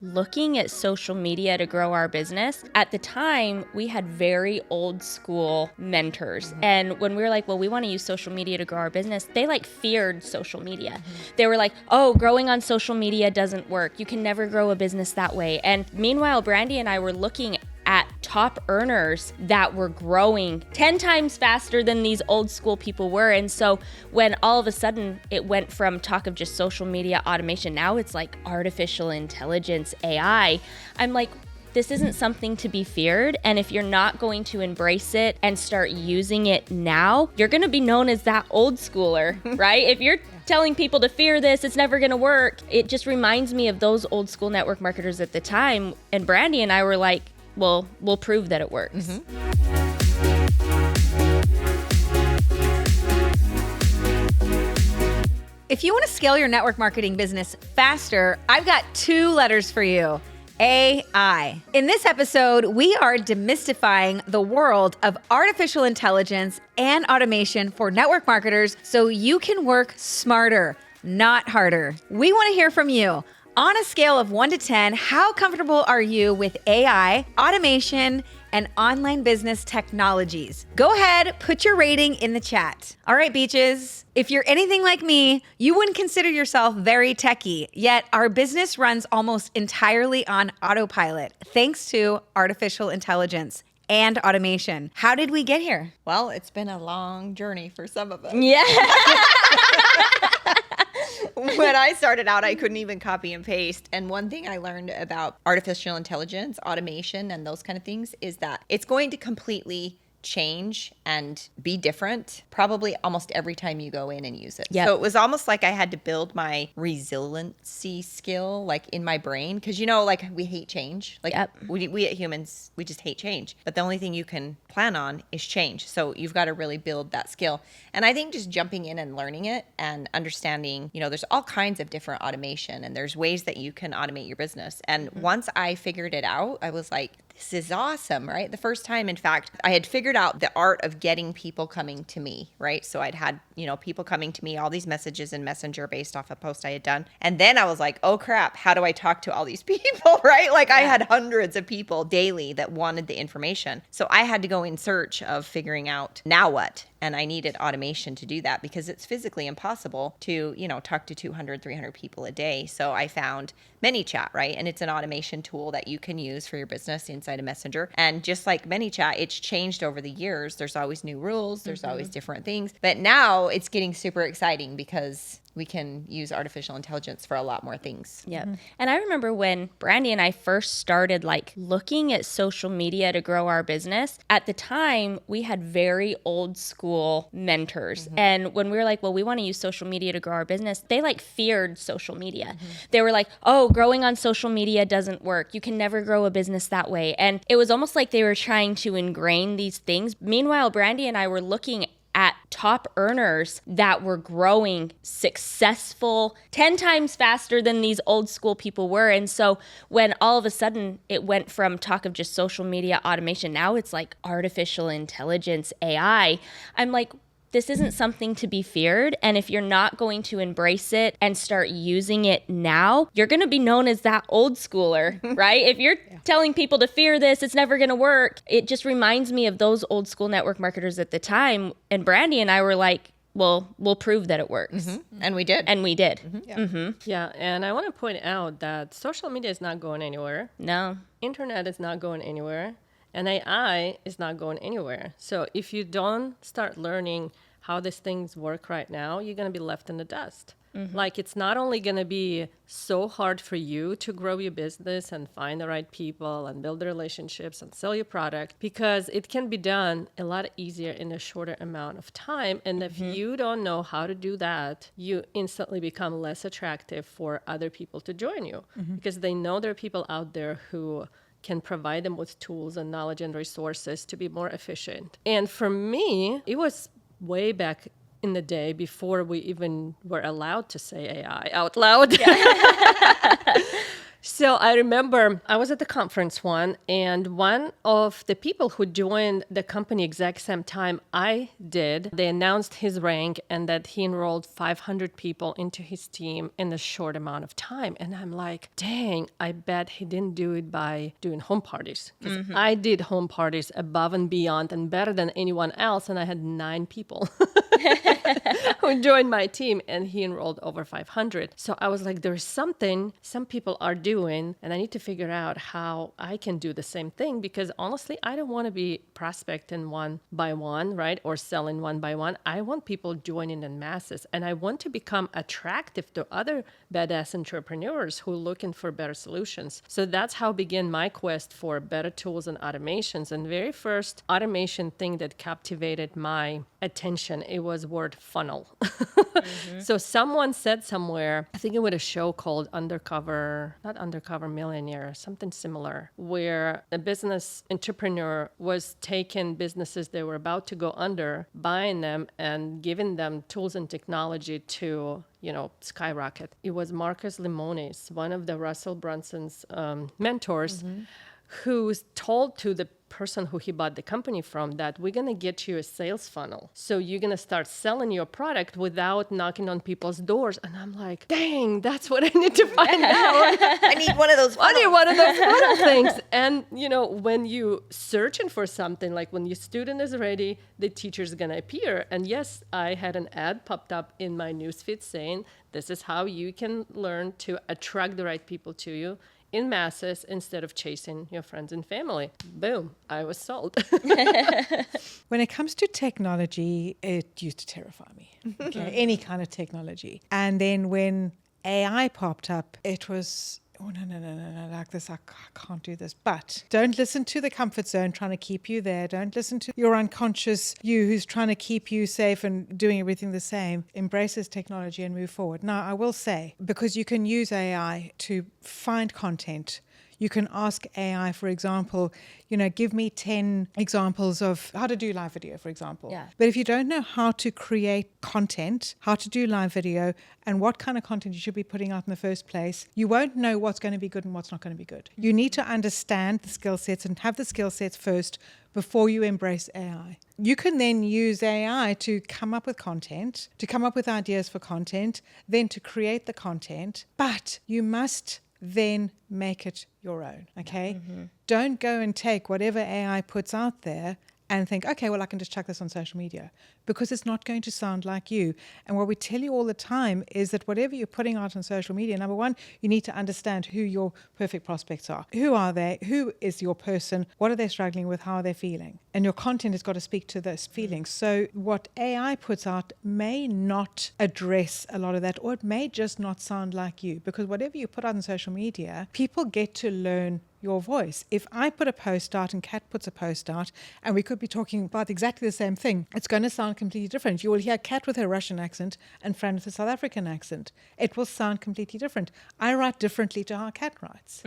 looking at social media to grow our business. At the time, we had very old school mentors. And when we were like, well, we want to use social media to grow our business, they feared social media. They were like, oh, growing on social media doesn't work. You can never grow a business that way. And meanwhile, Brandy and I were looking at top earners that were growing 10 times faster than these old school people were. And so when all of a sudden it went from talk of just social media automation, now it's like artificial intelligence, AI, I'm like, this isn't something to be feared. And if you're not going to embrace it and start using it now, you're going to be known as that old schooler, right? If you're telling people to fear this, it's never going to work. It just reminds me of those old school network marketers at the time. And Brandy and I were like, well, we'll prove that it works. Mm-hmm. If you want to scale your network marketing business faster, I've got 2 letters for you. AI. In this episode, we are demystifying the world of artificial intelligence and automation for network marketers so you can work smarter, not harder. We want to hear from you. On a scale of 1 to 10, how comfortable are you with AI, automation, and online business technologies? Go ahead, put your rating in the chat. All right, beaches. If you're anything like me, you wouldn't consider yourself very techie, yet our business runs almost entirely on autopilot, thanks to artificial intelligence and automation. How did we get here? Well, it's been a long journey for some of us. Yeah. When I started out, I couldn't even copy and paste. And one thing I learned about artificial intelligence, automation, and those kind of things is that it's going to completely change and be different probably almost every time you go in and use it. Yep. So it was almost like I had to build my resiliency skill in my brain because we hate change. Yep. we at humans, we just hate change. But the only thing you can plan on is change. So you've got to really build that skill. And I think just jumping in and learning it and understanding, there's all kinds of different automation and there's ways that you can automate your business. And once I figured it out, I was like, this is awesome, right? The first time, in fact, I had figured out the art of getting people coming to me, right? So I'd had, people coming to me, all these messages in Messenger based off a post I had done. And then I was like, oh crap, how do I talk to all these people, right? I had hundreds of people daily that wanted the information. So I had to go in search of figuring out now what. And I needed automation to do that because it's physically impossible to, talk to 200, 300 people a day. So I found ManyChat, right? And it's an automation tool that you can use for your business inside a Messenger. And just like ManyChat, it's changed over the years. There's always new rules. There's always different things. But now it's getting super exciting because we can use artificial intelligence for a lot more things. Yeah. And I remember when Brandy and I first started looking at social media to grow our business, at the time we had very old school mentors. And when we were like, well, we want to use social media to grow our business, they feared social media. They were like, oh, growing on social media doesn't work. You can never grow a business that way. And it was almost like they were trying to ingrain these things. Meanwhile, Brandy and I were looking at top earners that were growing successful 10 times faster than these old school people were. And so when all of a sudden it went from talk of just social media automation, now it's like artificial intelligence, AI, I'm like, this isn't something to be feared. And if you're not going to embrace it and start using it now, you're going to be known as that old schooler, right? If you're telling people to fear this, it's never going to work. It just reminds me of those old school network marketers at the time. And Brandy and I were like, well, we'll prove that it works. And we did. And we did. Yeah, and I want to point out that social media is not going anywhere. No. Internet is not going anywhere. And AI is not going anywhere. So if you don't start learning how these things work right now, you're going to be left in the dust. It's not only going to be so hard for you to grow your business and find the right people and build the relationships and sell your product, because it can be done a lot easier in a shorter amount of time. And if you don't know how to do that, you instantly become less attractive for other people to join you because they know there are people out there who can provide them with tools and knowledge and resources to be more efficient. And for me, it was way back in the day before we even were allowed to say AI out loud. So I remember I was at the conference one, and one of the people who joined the company exact same time I did, they announced his rank and that he enrolled 500 people into his team in a short amount of time. And I'm like, dang, I bet he didn't do it by doing home parties. Because I did home parties above and beyond and better than anyone else. And I had 9 people who joined my team, and he enrolled over 500. So I was like, there's something some people are doing, and I need to figure out how I can do the same thing, because honestly, I don't want to be prospecting one by one, right? Or selling one by one. I want people joining in masses, and I want to become attractive to other badass entrepreneurs who are looking for better solutions. So that's how began my quest for better tools and automations. And very first automation thing that captivated my attention, it was word funnel. So someone said somewhere, I think it was a show called not Undercover Millionaire, something similar, where a business entrepreneur was taking businesses they were about to go under, buying them and giving them tools and technology to, skyrocket. It was Marcus Lemonis, one of the Russell Brunson's mentors, who's told to the person who he bought the company from that we're going to get you a sales funnel. So you're going to start selling your product without knocking on people's doors. And I'm like, dang, that's what I need to find out. I need one of those I need funnels. one of those funnel things. And, when you searching for something, like when your student is ready, the teacher's going to appear. And yes, I had an ad popped up in my newsfeed saying, this is how you can learn to attract the right people to you in masses instead of chasing your friends and family. Boom, I was sold. When it comes to technology, it used to terrify me. Okay, any kind of technology. And then when AI popped up, it was, oh, no, like this, I can't do this. But don't listen to the comfort zone trying to keep you there. Don't listen to your unconscious you who's trying to keep you safe and doing everything the same. Embrace this technology and move forward. Now, I will say, because you can use AI to find content, you can ask AI, for example, give me 10 examples of how to do live video, for example. Yeah. But if you don't know how to create content, how to do live video, and what kind of content you should be putting out in the first place, you won't know what's going to be good and what's not going to be good. You need to understand the skill sets and have the skill sets first before you embrace AI. You can then use AI to come up with content, to come up with ideas for content, then to create the content, but you must then make it your own, okay? Don't go and take whatever AI puts out there and think, okay, well, I can just chuck this on social media, because it's not going to sound like you. And what we tell you all the time is that whatever you're putting out on social media, number one, you need to understand who your perfect prospects are. Who are they? Who is your person? What are they struggling with? How are they feeling? And your content has got to speak to those feelings. So what AI puts out may not address a lot of that, or it may just not sound like you, because whatever you put out on social media, people get to learn your voice. If I put a post out and Kat puts a post out, and we could be talking about exactly the same thing, it's going to sound completely different. You will hear Kat with her Russian accent and Fran with a South African accent. It will sound completely different. I write differently to how Kat writes.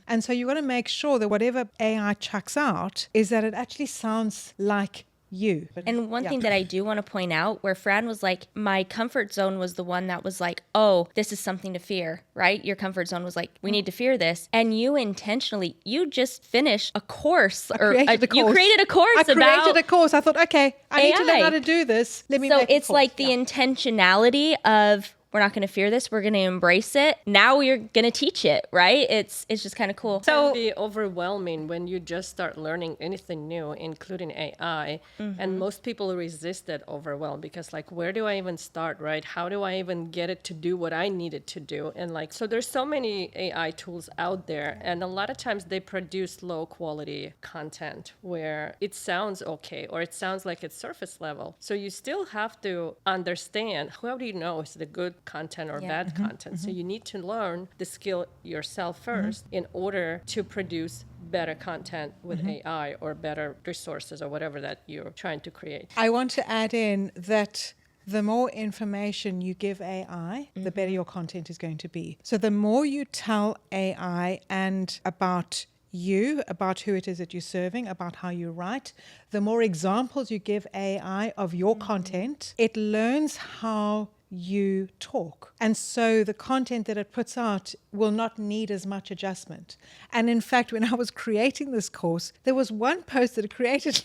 And so you got to make sure that whatever AI chucks out is that it actually sounds like you. And one thing that I do want to point out, where Fran was like, my comfort zone was the one that was like, oh, this is something to fear, right? Your comfort zone was like, we need to fear this. And you intentionally, you just finished a course. You created a course I created a course. I thought, okay, I need to learn how AI. to do this. Let me So make a it's course. like the intentionality of, we're not going to fear this. We're going to embrace it. Now we're going to teach it, right? It's just kind of cool. It can be overwhelming when you just start learning anything new, including AI. And most people resist that overwhelm because, like, where do I even start, right? How do I even get it to do what I need it to do? And like, so there's so many AI tools out there, and a lot of times they produce low quality content where it sounds okay, or it sounds like it's surface level. So you still have to understand, how do you know is it a good content or bad content? So you need to learn the skill yourself first in order to produce better content with AI or better resources or whatever that you're trying to create. I want to add in that the more information you give AI, the better your content is going to be. So the more you tell AI and about you, about who it is that you're serving, about how you write, the more examples you give AI of your content, it learns how you talk. And so the content that it puts out will not need as much adjustment. And in fact, when I was creating this course, there was one post that it created.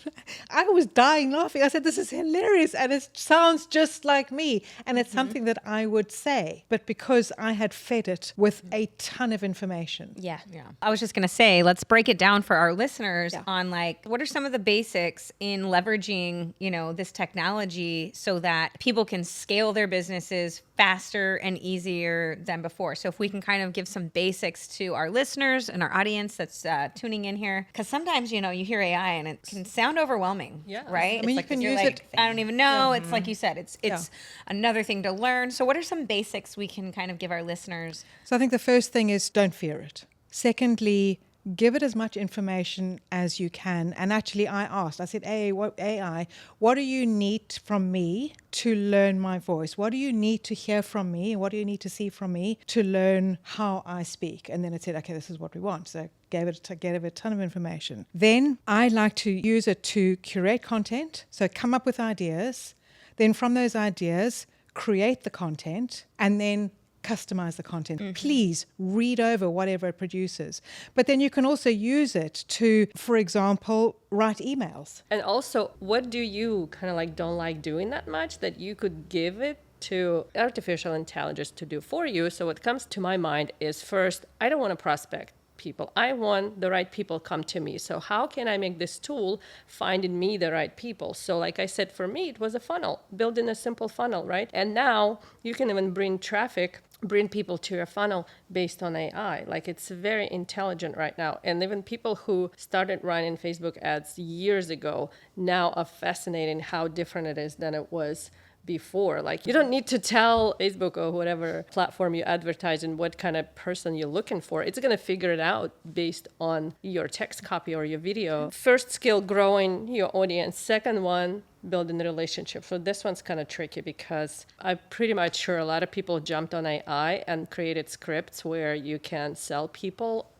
I was dying laughing. I said, this is hilarious. And it sounds just like me. And it's something that I would say. But because I had fed it with a ton of information. Yeah. I was just going to say, let's break it down for our listeners on like, what are some of the basics in leveraging, this technology so that people can scale their businesses faster and easier than before. So if we can kind of give some basics to our listeners and our audience that's tuning in here, because sometimes, you hear AI and it can sound overwhelming, right? I mean, you can use it. I don't even know. It's like you said, it's another thing to learn. So what are some basics we can kind of give our listeners? So I think the first thing is don't fear it. Secondly, give it as much information as you can. And actually, I said, AI, what do you need from me to learn my voice? What do you need to hear from me? What do you need to see from me to learn how I speak? And then it said, okay, this is what we want. So gave it a ton of information. Then I like to use it to curate content. So come up with ideas. Then from those ideas, create the content, and then customize the content. Please read over whatever it produces. But then you can also use it to, for example, write emails. And also, what do you kind of like don't like doing that much that you could give it to artificial intelligence to do for you? So what comes to my mind is, first, I don't want to prospect people. I want the right people come to me. So how can I make this tool find in me the right people? So like I said, for me, it was a funnel, building a simple funnel, right? And now you can even bring people to your funnel based on AI. Like, it's very intelligent right now. And even people who started running Facebook ads years ago now are fascinated how different it is than it was before. Like, you don't need to tell Facebook or whatever platform you advertise and what kind of person you're looking for. It's going to figure it out based on your text copy or your video. First skill, growing your audience. Second one, building a relationship. So this one's kind of tricky because I'm pretty much sure a lot of people jumped on AI and created scripts where you can sell people,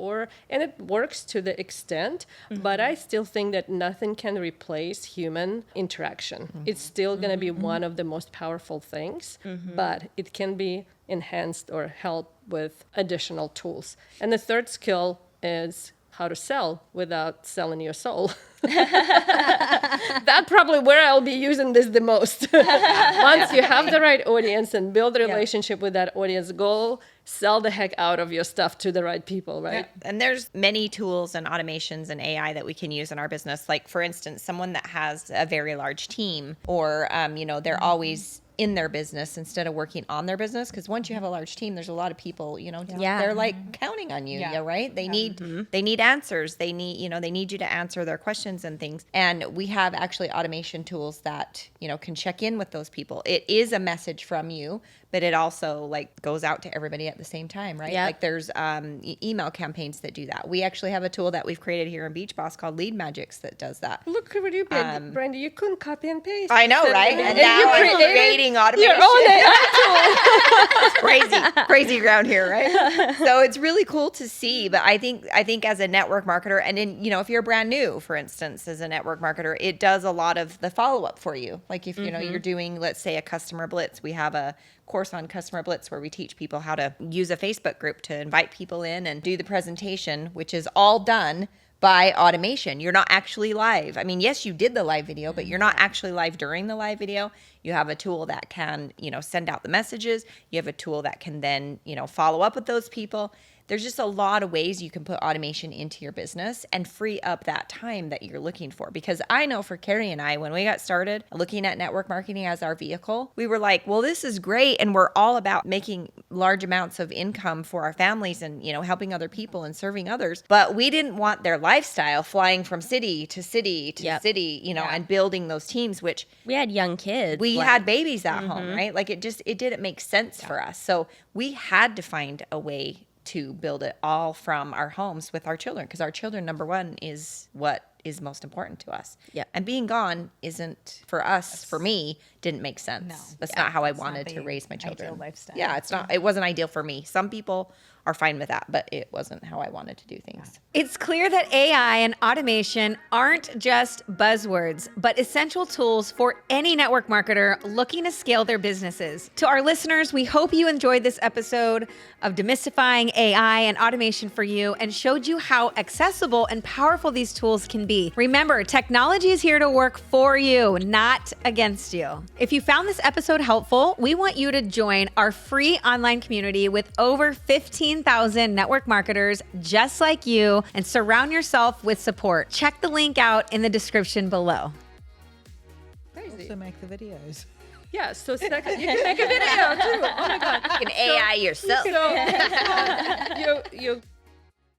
and it works to the extent, but I still think that nothing can replace human interaction. It's still going to be one of the most powerful things, but it can be enhanced or helped with additional tools. And the third skill is how to sell without selling your soul. That's probably where I'll be using this the most. Once you have the right audience and build a relationship with that audience, go sell the heck out of your stuff to the right people, right? Yeah. And there's many tools and automations and AI that we can use in our business. Like, for instance, someone that has a very large team, or, they're always in their business instead of working on their business, because once you have a large team, there's a lot of people, they're like counting on you, right? They need answers. They need you to answer their questions and things. And we have actually automation tools that, can check in with those people. It is a message from you, but it also like goes out to everybody at the same time, right? Yep. Like, there's email campaigns that do that. We actually have a tool that we've created here in Beach Boss called Lead Magics that does that. Look at what you did, Brandy. You couldn't copy and paste. I know, right? And now I'm creating automation. Your own AI tool. Crazy ground here, right? So it's really cool to see. But I think as a network marketer, and if you're brand new, for instance, as a network marketer, it does a lot of the follow-up for you. Like, if you're doing, let's say, a customer blitz, we have a course on customer blitz where we teach people how to use a Facebook group to invite people in and do the presentation, which is all done by automation. You're not actually live. I mean, yes, you did the live video, but you're not actually live during the live video. You have a tool that can, send out the messages. You have a tool that can then, follow up with those people. There's just a lot of ways you can put automation into your business and free up that time that you're looking for. Because I know for Carrie and I, when we got started looking at network marketing as our vehicle, we were like, well, this is great. And we're all about making large amounts of income for our families and, helping other people and serving others. But we didn't want their lifestyle flying from city to city to city, and building those teams, which we had young kids. We had babies at home, right? Like, it didn't make sense for us. So we had to find a way to build it all from our homes with our children, because our children, number one, is what is most important to us. Yeah. And being gone isn't, for us, for me, didn't make sense. No. That's not how I wanted to raise my children. Ideal lifestyle. Yeah, it wasn't ideal for me. Some people are fine with that, but it wasn't how I wanted to do things. It's clear that AI and automation aren't just buzzwords, but essential tools for any network marketer looking to scale their businesses. To our listeners, we hope you enjoyed this episode of demystifying AI and automation for you and showed you how accessible and powerful these tools can be. Remember, technology is here to work for you, not against you. If you found this episode helpful, we want you to join our free online community with over 15,000 network marketers just like you and surround yourself with support. Check the link out in the description below. Also make the videos. Yeah, so second, you can make a video too. Oh my God. You can AI yourself. So you